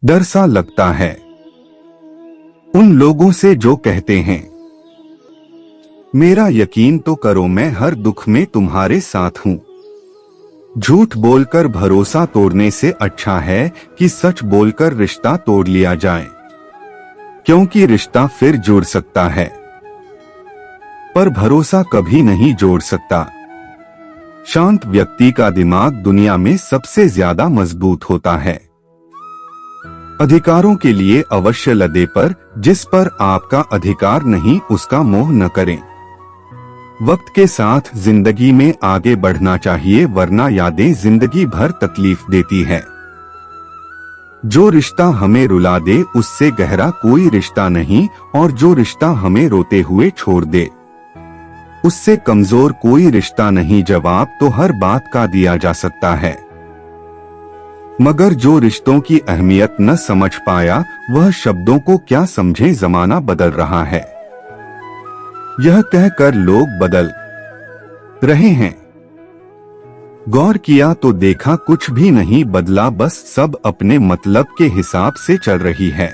डर सा लगता है उन लोगों से जो कहते हैं, मेरा यकीन तो करो मैं हर दुख में तुम्हारे साथ हूं। झूठ बोलकर भरोसा तोड़ने से अच्छा है कि सच बोलकर रिश्ता तोड़ लिया जाए, क्योंकि रिश्ता फिर जुड़ सकता है पर भरोसा कभी नहीं जोड़ सकता। शांत व्यक्ति का दिमाग दुनिया में सबसे ज्यादा मजबूत होता है। अधिकारों के लिए अवश्य लड़े, पर जिस पर आपका अधिकार नहीं उसका मोह न करें। वक्त के साथ जिंदगी में आगे बढ़ना चाहिए, वरना यादें जिंदगी भर तकलीफ देती है। जो रिश्ता हमें रुला दे उससे गहरा कोई रिश्ता नहीं, और जो रिश्ता हमें रोते हुए छोड़ दे उससे कमजोर कोई रिश्ता नहीं। जवाब तो हर बात का दिया जा सकता है, मगर जो रिश्तों की अहमियत न समझ पाया वह शब्दों को क्या समझे। जमाना बदल रहा है, यह कहकर लोग बदल रहे हैं। गौर किया तो देखा कुछ भी नहीं बदला, बस सब अपने मतलब के हिसाब से चल रही है।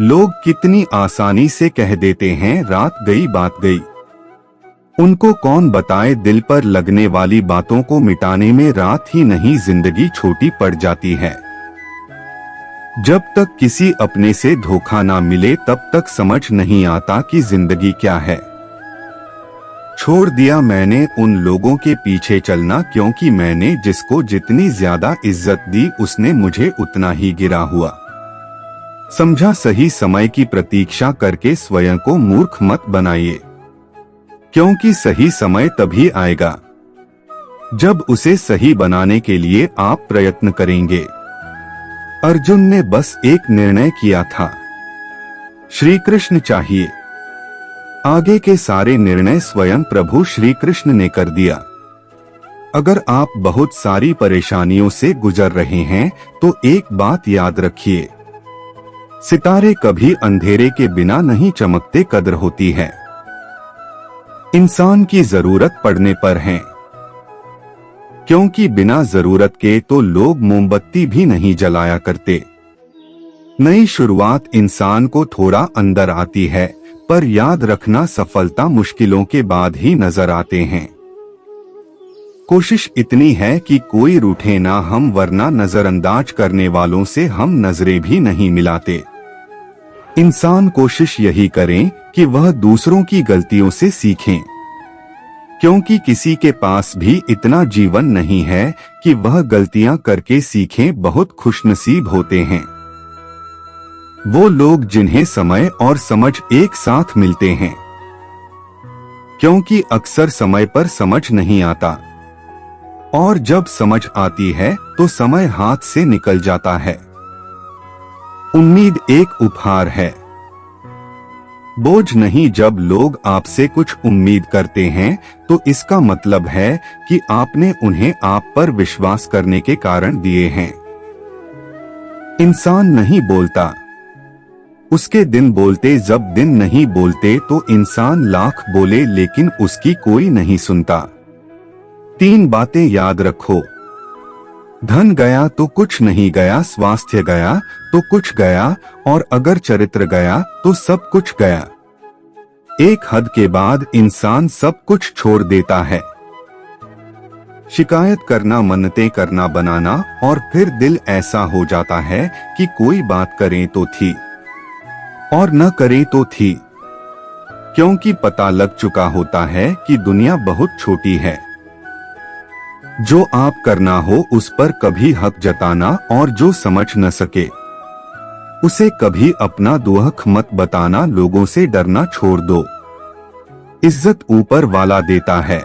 लोग कितनी आसानी से कह देते हैं रात गई बात गई। उनको कौन बताए दिल पर लगने वाली बातों को मिटाने में रात ही नहीं जिंदगी छोटी पड़ जाती है। जब तक किसी अपने से धोखा ना मिले तब तक समझ नहीं आता कि जिंदगी क्या है। छोड़ दिया मैंने उन लोगों के पीछे चलना, क्योंकि मैंने जिसको जितनी ज्यादा इज्जत दी उसने मुझे उतना ही गिरा हुआ समझा। सही समय की प्रतीक्षा करके स्वयं को मूर्ख मत बनाइए, क्योंकि सही समय तभी आएगा जब उसे सही बनाने के लिए आप प्रयत्न करेंगे। अर्जुन ने बस एक निर्णय किया था, श्री कृष्ण चाहिए। आगे के सारे निर्णय स्वयं प्रभु श्री कृष्ण ने कर दिया। अगर आप बहुत सारी परेशानियों से गुजर रहे हैं तो एक बात याद रखिए, सितारे कभी अंधेरे के बिना नहीं चमकते। कदर होती है इंसान की जरूरत पड़ने पर है, क्योंकि बिना जरूरत के तो लोग मोमबत्ती भी नहीं जलाया करते। नई शुरुआत इंसान को थोड़ा अंदर आती है, पर याद रखना सफलता मुश्किलों के बाद ही नजर आते हैं। कोशिश इतनी है कि कोई रूठे ना हम, वरना नजरअंदाज करने वालों से हम नजरें भी नहीं मिलाते। इंसान कोशिश यही करें कि वह दूसरों की गलतियों से सीखें, क्योंकि किसी के पास भी इतना जीवन नहीं है कि वह गलतियां करके सीखें। बहुत खुशनसीब होते हैं वो लोग जिन्हें समय और समझ एक साथ मिलते हैं, क्योंकि अक्सर समय पर समझ नहीं आता, और जब समझ आती है तो समय हाथ से निकल जाता है। उम्मीद एक उपहार है, बोझ नहीं। जब लोग आपसे कुछ उम्मीद करते हैं तो इसका मतलब है कि आपने उन्हें आप पर विश्वास करने के कारण दिए हैं। इंसान नहीं बोलता, उसके दिन बोलते। जब दिन नहीं बोलते तो इंसान लाख बोले लेकिन उसकी कोई नहीं सुनता। 3 बातें याद रखो, धन गया तो कुछ नहीं गया, स्वास्थ्य गया तो कुछ गया, और अगर चरित्र गया तो सब कुछ गया। एक हद के बाद इंसान सब कुछ छोड़ देता है। शिकायत करना, मन्नतें करना, बनाना, और फिर दिल ऐसा हो जाता है कि कोई बात करें तो थी और न करें तो थी, क्योंकि पता लग चुका होता है कि दुनिया बहुत छोटी है। जो आप करना हो उस पर कभी हक जताना, और जो समझ न सके उसे कभी अपना दुख मत बताना। लोगों से डरना छोड़ दो, इज्जत ऊपर वाला देता है।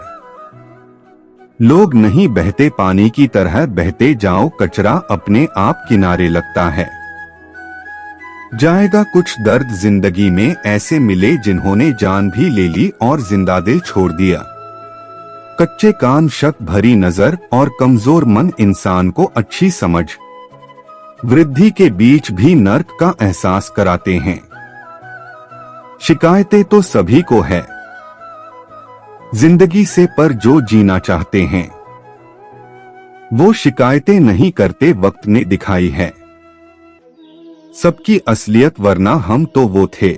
लोग नहीं बहते पानी की तरह बहते जाओ, कचरा अपने आप किनारे लगता है। जाएगा कुछ दर्द जिंदगी में, ऐसे मिले जिन्होंने जान भी ले ली और जिंदा दिल छोड़ दिया। कच्चे कान, शक भरी नजर और कमजोर मन इंसान को अच्छी समझ वृद्धि के बीच भी नर्क का एहसास कराते हैं। शिकायतें तो सभी को है जिंदगी से, पर जो जीना चाहते हैं वो शिकायतें नहीं करते। वक्त ने दिखाई है सबकी असलियत, वरना हम तो वो थे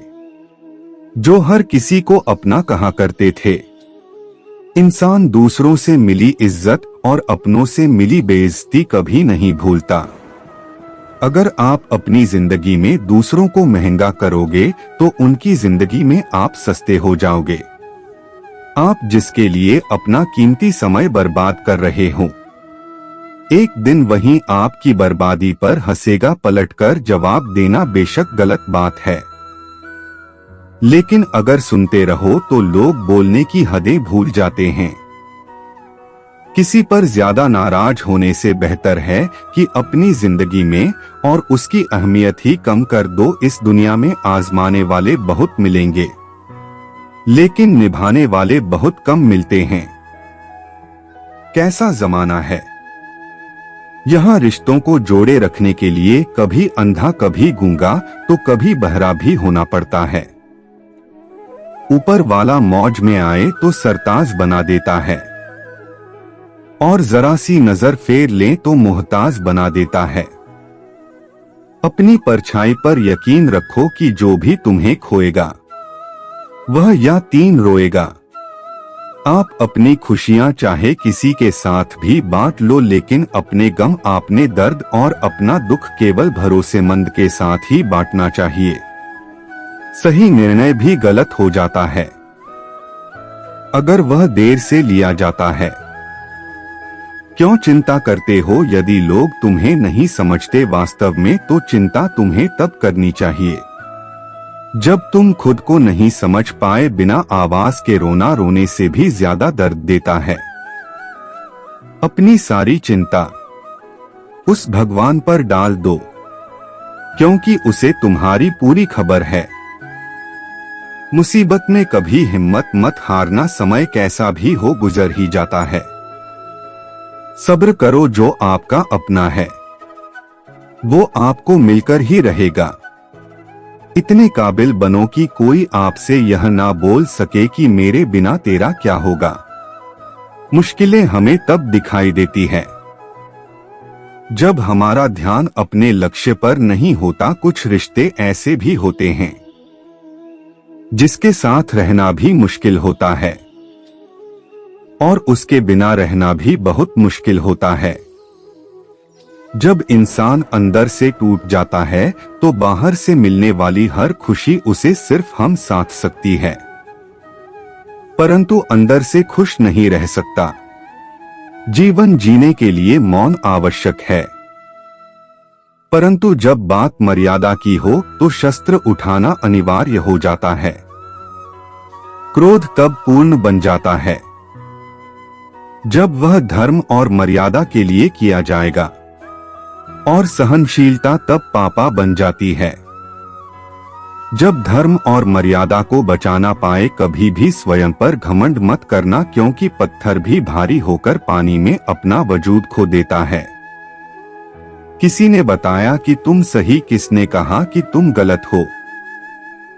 जो हर किसी को अपना कहा करते थे। इंसान दूसरों से मिली इज्जत और अपनों से मिली बेइज्जती कभी नहीं भूलता। अगर आप अपनी जिंदगी में दूसरों को महंगा करोगे तो उनकी जिंदगी में आप सस्ते हो जाओगे। आप जिसके लिए अपना कीमती समय बर्बाद कर रहे हो, एक दिन वहीं आपकी बर्बादी पर हंसेगा। पलटकर जवाब देना बेशक गलत बात है, लेकिन अगर सुनते रहो तो लोग बोलने की हदें भूल जाते हैं। किसी पर ज्यादा नाराज होने से बेहतर है कि अपनी जिंदगी में और उसकी अहमियत ही कम कर दो। इस दुनिया में आजमाने वाले बहुत मिलेंगे, लेकिन निभाने वाले बहुत कम मिलते हैं। कैसा जमाना है! यहाँ रिश्तों को जोड़े रखने के लिए कभी अंधा कभी गूंगा तो कभी बहरा भी होना पड़ता है। ऊपर वाला मौज में आए तो सरताज बना देता है, और जरा सी नजर फेर लें तो मोहताज बना देता है। अपनी परछाई पर यकीन रखो कि जो भी तुम्हें खोएगा वह या तीन रोएगा। आप अपनी खुशियां चाहे किसी के साथ भी बांट लो, लेकिन अपने गम, अपने दर्द और अपना दुख केवल भरोसेमंद के साथ ही बांटना चाहिए। सही निर्णय भी गलत हो जाता है अगर वह देर से लिया जाता है। क्यों चिंता करते हो यदि लोग तुम्हें नहीं समझते वास्तव में, तो चिंता तुम्हें तब करनी चाहिए जब तुम खुद को नहीं समझ पाए। बिना आवाज के रोना रोने से भी ज्यादा दर्द देता है। अपनी सारी चिंता उस भगवान पर डाल दो, क्योंकि उसे तुम्हारी पूरी खबर है। मुसीबत में कभी हिम्मत मत हारना, समय कैसा भी हो गुजर ही जाता है। सब्र करो, जो आपका अपना है वो आपको मिलकर ही रहेगा। इतने काबिल बनो कि कोई आपसे यह ना बोल सके कि मेरे बिना तेरा क्या होगा। मुश्किलें हमें तब दिखाई देती है जब हमारा ध्यान अपने लक्ष्य पर नहीं होता। कुछ रिश्ते ऐसे भी होते हैं जिसके साथ रहना भी मुश्किल होता है और उसके बिना रहना भी बहुत मुश्किल होता है। जब इंसान अंदर से टूट जाता है तो बाहर से मिलने वाली हर खुशी उसे सिर्फ हम साथ सकती है, परंतु अंदर से खुश नहीं रह सकता। जीवन जीने के लिए मौन आवश्यक है, परंतु जब बात मर्यादा की हो तो शस्त्र उठाना अनिवार्य हो जाता है। क्रोध तब पूर्ण बन जाता है जब वह धर्म और मर्यादा के लिए किया जाएगा, और सहनशीलता तब पापा बन जाती है जब धर्म और मर्यादा को बचाना पाए। कभी भी स्वयं पर घमंड मत करना, क्योंकि पत्थर भी भारी होकर पानी में अपना वजूद खो देता है। किसी ने बताया कि तुम सही, किसने कहा कि तुम गलत हो।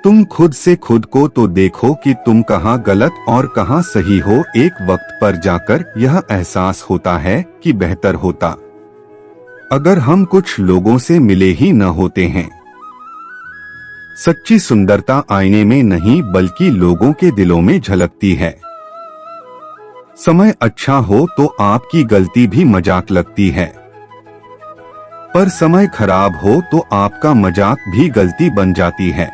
तुम खुद से खुद को तो देखो कि तुम कहाँ गलत और कहाँ सही हो। एक वक्त पर जाकर यह एहसास होता है कि बेहतर होता अगर हम कुछ लोगों से मिले ही न होते हैं। सच्ची सुंदरता आईने में नहीं बल्कि लोगों के दिलों में झलकती है। समय अच्छा हो तो आपकी गलती भी मजाक लगती है, पर समय खराब हो तो आपका मजाक भी गलती बन जाती है।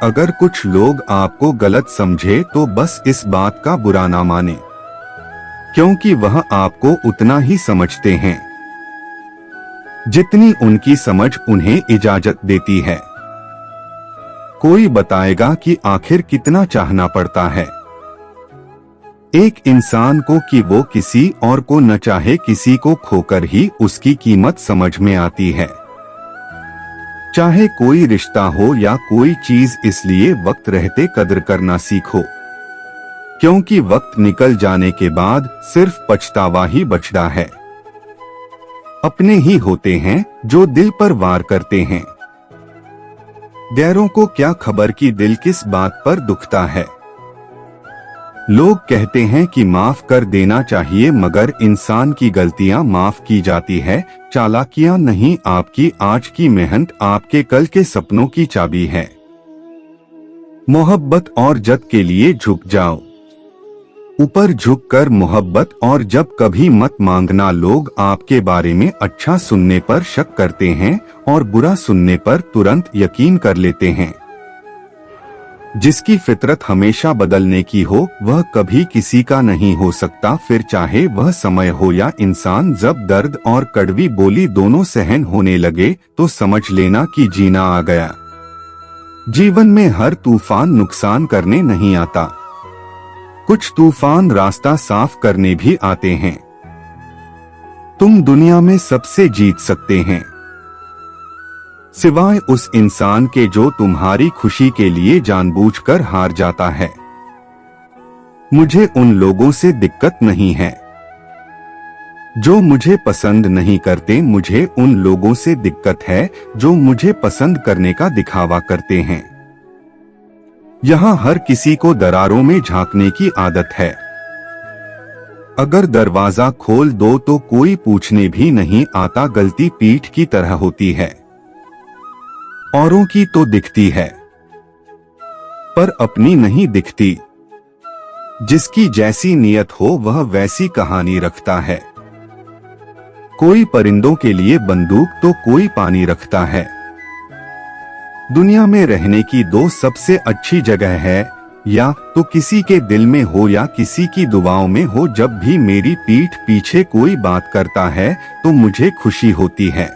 अगर कुछ लोग आपको गलत समझे तो बस इस बात का बुरा ना माने, क्योंकि वह आपको उतना ही समझते हैं जितनी उनकी समझ उन्हें इजाजत देती है। कोई बताएगा कि आखिर कितना चाहना पड़ता है एक इंसान को कि वो किसी और को न चाहे। किसी को खोकर ही उसकी कीमत समझ में आती है, चाहे कोई रिश्ता हो या कोई चीज। इसलिए वक्त रहते कदर करना सीखो, क्योंकि वक्त निकल जाने के बाद सिर्फ पछतावा ही बचता है। अपने ही होते हैं जो दिल पर वार करते हैं, गैरों को क्या खबर कि दिल किस बात पर दुखता है। लोग कहते हैं कि माफ कर देना चाहिए, मगर इंसान की गलतियां माफ की जाती है, चालाकियां नहीं। आपकी आज की मेहनत आपके कल के सपनों की चाबी है। मोहब्बत और जद के लिए झुक जाओ, ऊपर झुककर मोहब्बत और जब कभी मत मांगना। लोग आपके बारे में अच्छा सुनने पर शक करते हैं और बुरा सुनने पर तुरंत यकीन कर लेते हैं। जिसकी फितरत हमेशा बदलने की हो वह कभी किसी का नहीं हो सकता, फिर चाहे वह समय हो या इंसान। जब दर्द और कड़वी बोली दोनों सहन होने लगे तो समझ लेना कि जीना आ गया। जीवन में हर तूफान नुकसान करने नहीं आता, कुछ तूफान रास्ता साफ करने भी आते हैं। तुम दुनिया में सबसे जीत सकते हैं, सिवाय उस इंसान के जो तुम्हारी खुशी के लिए जानबूझकर हार जाता है। मुझे उन लोगों से दिक्कत नहीं है जो मुझे पसंद नहीं करते, मुझे उन लोगों से दिक्कत है जो मुझे पसंद करने का दिखावा करते हैं। यहाँ हर किसी को दरारों में झांकने की आदत है। अगर दरवाजा खोल दो तो कोई पूछने भी नहीं आता। गलती पीठ की तरह होती है, औरों की तो दिखती है पर अपनी नहीं दिखती। जिसकी जैसी नियत हो वह वैसी कहानी रखता है। कोई परिंदों के लिए बंदूक तो कोई पानी रखता है। दुनिया में रहने की दो सबसे अच्छी जगह है, या तो किसी के दिल में हो या किसी की दुआओं में हो। जब भी मेरी पीठ पीछे कोई बात करता है तो मुझे खुशी होती है,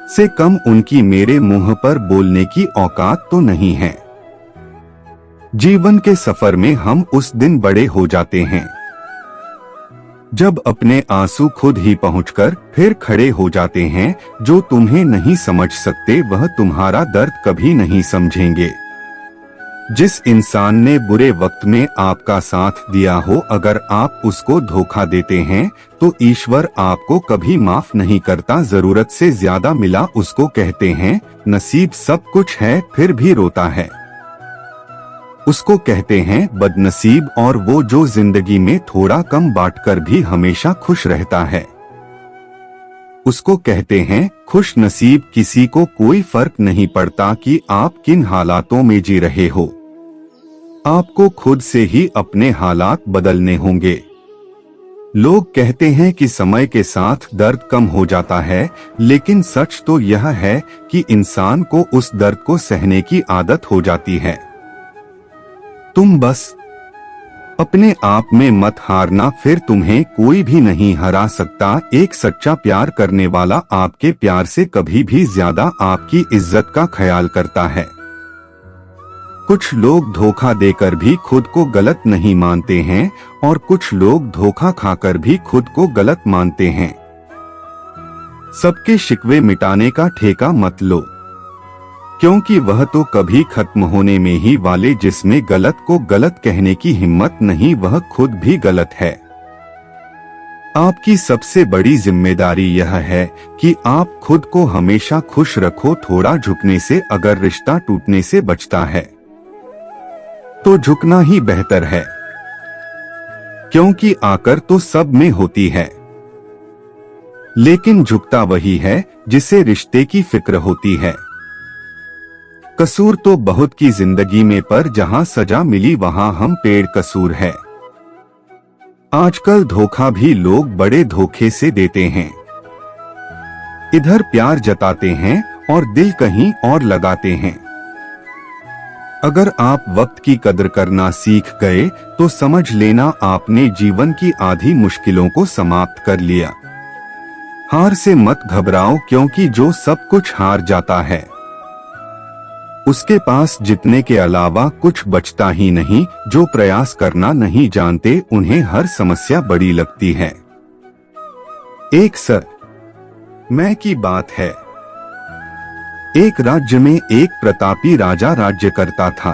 से कम उनकी मेरे मुंह पर बोलने की औकात तो नहीं है। जीवन के सफर में हम उस दिन बड़े हो जाते हैं जब अपने आंसू खुद ही पहुंचकर फिर खड़े हो जाते हैं। जो तुम्हें नहीं समझ सकते वह तुम्हारा दर्द कभी नहीं समझेंगे। जिस इंसान ने बुरे वक्त में आपका साथ दिया हो, अगर आप उसको धोखा देते हैं तो ईश्वर आपको कभी माफ नहीं करता। जरूरत से ज्यादा मिला उसको कहते हैं नसीब, सब कुछ है फिर भी रोता है उसको कहते हैं बदनसीब। और वो जो जिंदगी में थोड़ा कम बांटकर भी हमेशा खुश रहता है उसको कहते हैं खुश नसीब। किसी को कोई फर्क नहीं पड़ता कि आप किन हालातों में जी रहे हो, आपको खुद से ही अपने हालात बदलने होंगे। लोग कहते हैं कि समय के साथ दर्द कम हो जाता है, लेकिन सच तो यह है कि इंसान को उस दर्द को सहने की आदत हो जाती है। तुम बस अपने आप में मत हारना, फिर तुम्हें कोई भी नहीं हरा सकता। एक सच्चा प्यार करने वाला आपके प्यार से कभी भी ज्यादा आपकी इज्जत का ख्याल करता है। कुछ लोग धोखा देकर भी खुद को गलत नहीं मानते हैं और कुछ लोग धोखा खाकर भी खुद को गलत मानते हैं। सबके शिकवे मिटाने का ठेका मत लो, क्योंकि वह तो कभी खत्म होने में ही वाले। जिसमें गलत को गलत कहने की हिम्मत नहीं वह खुद भी गलत है। आपकी सबसे बड़ी जिम्मेदारी यह है कि आप खुद को हमेशा खुश रखो। थोड़ा झुकने से अगर रिश्ता टूटने से बचता है तो झुकना ही बेहतर है, क्योंकि आकर तो सब में होती है, लेकिन झुकता वही है जिसे रिश्ते की फिक्र होती है। कसूर तो बहुत की जिंदगी में, पर जहां सजा मिली वहां हम पेड़ कसूर है। आजकल धोखा भी लोग बड़े धोखे से देते हैं। इधर प्यार जताते हैं और दिल कहीं और लगाते हैं। अगर आप वक्त की कदर करना सीख गए तो समझ लेना आपने जीवन की आधी मुश्किलों को समाप्त कर लिया। हार से मत घबराओ, क्योंकि जो सब कुछ हार जाता है उसके पास जीतने के अलावा कुछ बचता ही नहीं। जो प्रयास करना नहीं जानते उन्हें हर समस्या बड़ी लगती है। एक समय की बात है, एक राज्य में एक प्रतापी राजा राज्य करता था।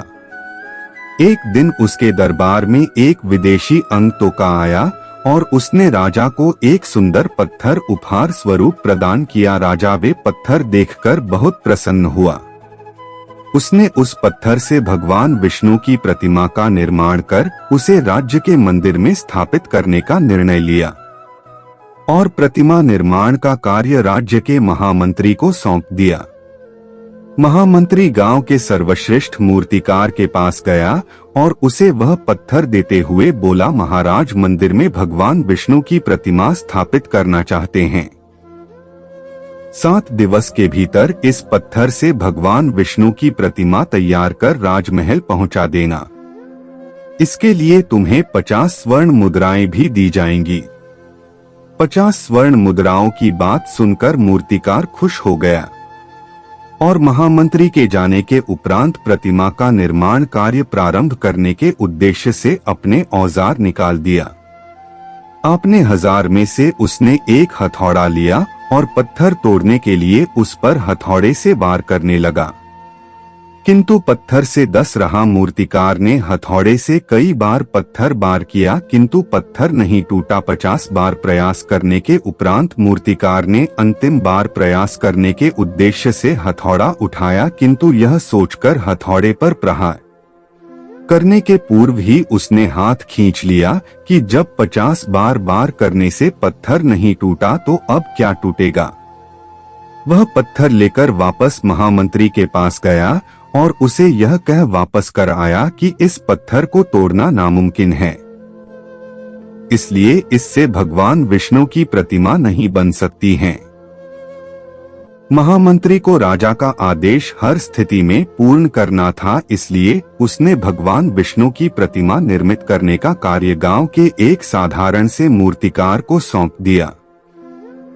एक दिन उसके दरबार में एक विदेशी अंगतोका आया और उसने राजा को एक सुंदर पत्थर उपहार स्वरूप प्रदान किया। राजा वे पत्थर देखकर बहुत प्रसन्न हुआ। उसने उस पत्थर से भगवान विष्णु की प्रतिमा का निर्माण कर उसे राज्य के मंदिर में स्थापित करने का निर्णय लिया और प्रतिमा निर्माण का कार्य राज्य के महामंत्री को सौंप दिया। महामंत्री गांव के सर्वश्रेष्ठ मूर्तिकार के पास गया और उसे वह पत्थर देते हुए बोला, महाराज, मंदिर में भगवान विष्णु की प्रतिमा स्थापित करना चाहते हैं। 7 दिवस के भीतर इस पत्थर से भगवान विष्णु की प्रतिमा तैयार कर राजमहल पहुंचा देना। इसके लिए तुम्हें 50 स्वर्ण मुद्राएं भी दी जाएंगी। 50 स्वर्ण मुद्राओं की बात सुनकर मूर्तिकार खुश हो गया और महामंत्री के जाने के उपरांत प्रतिमा का निर्माण कार्य प्रारंभ करने के उद्देश्य से अपने औजार निकाल दिया। अपने 1000 में से उसने एक हथौड़ा लिया और पत्थर तोड़ने के लिए उस पर हथौड़े से वार करने लगा, किंतु पत्थर से डस रहा मूर्तिकार ने हथौड़े से कई बार पत्थर वार किया, किंतु पत्थर नहीं टूटा। 50 बार प्रयास करने के उपरांत मूर्तिकार ने अंतिम बार प्रयास करने के उद्देश्य से हथौड़ा उठाया, किंतु यह सोचकर हथौड़े पर प्रहार करने के पूर्व ही उसने हाथ खींच लिया कि जब 50 बार वार करने से पत्थर नहीं टूटा तो अब क्या टूटेगा। वह पत्थर लेकर वापस महामंत्री के पास गया और उसे यह कह वापस कर आया कि इस पत्थर को तोड़ना नामुमकिन है, इसलिए इससे भगवान विष्णु की प्रतिमा नहीं बन सकती है। महामंत्री को राजा का आदेश हर स्थिति में पूर्ण करना था, इसलिए उसने भगवान विष्णु की प्रतिमा निर्मित करने का कार्य गांव के एक साधारण से मूर्तिकार को सौंप दिया।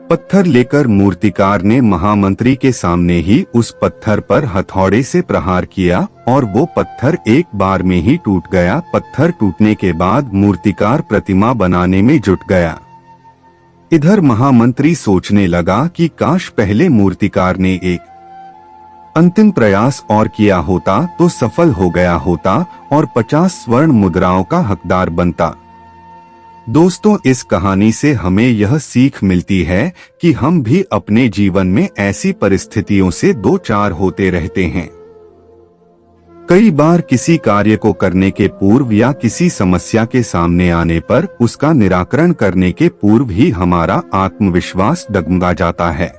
पत्थर लेकर मूर्तिकार ने महामंत्री के सामने ही उस पत्थर पर हथौड़े से प्रहार किया और वो पत्थर एक बार में ही टूट गया। पत्थर टूटने के बाद मूर्तिकार प्रतिमा बनाने में जुट गया। इधर महामंत्री सोचने लगा कि काश पहले मूर्तिकार ने एक अंतिम प्रयास और किया होता तो सफल हो गया होता और 50 स्वर्ण मुद्राओं का हकदार बनता। दोस्तों, इस कहानी से हमें यह सीख मिलती है कि हम भी अपने जीवन में ऐसी परिस्थितियों से दो चार होते रहते हैं। कई बार किसी कार्य को करने के पूर्व या किसी समस्या के सामने आने पर उसका निराकरण करने के पूर्व ही हमारा आत्मविश्वास डगमगा जाता है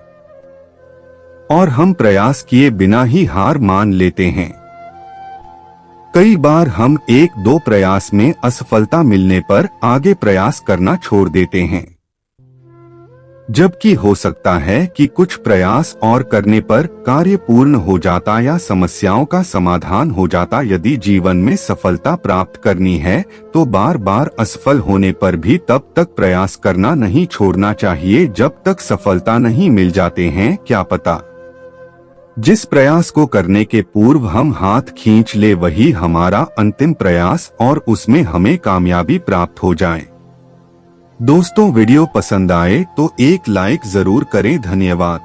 और हम प्रयास किए बिना ही हार मान लेते हैं। कई बार हम 1-2 प्रयास में असफलता मिलने पर आगे प्रयास करना छोड़ देते हैं, जबकि हो सकता है कि कुछ प्रयास और करने पर कार्य पूर्ण हो जाता या समस्याओं का समाधान हो जाता। यदि जीवन में सफलता प्राप्त करनी है तो बार बार असफल होने पर भी तब तक प्रयास करना नहीं छोड़ना चाहिए जब तक सफलता नहीं मिल जाते हैं। क्या पता जिस प्रयास को करने के पूर्व हम हाथ खींच ले वही हमारा अंतिम प्रयास और उसमें हमें कामयाबी प्राप्त हो जाए। दोस्तों, वीडियो पसंद आए तो एक लाइक जरूर करें। धन्यवाद।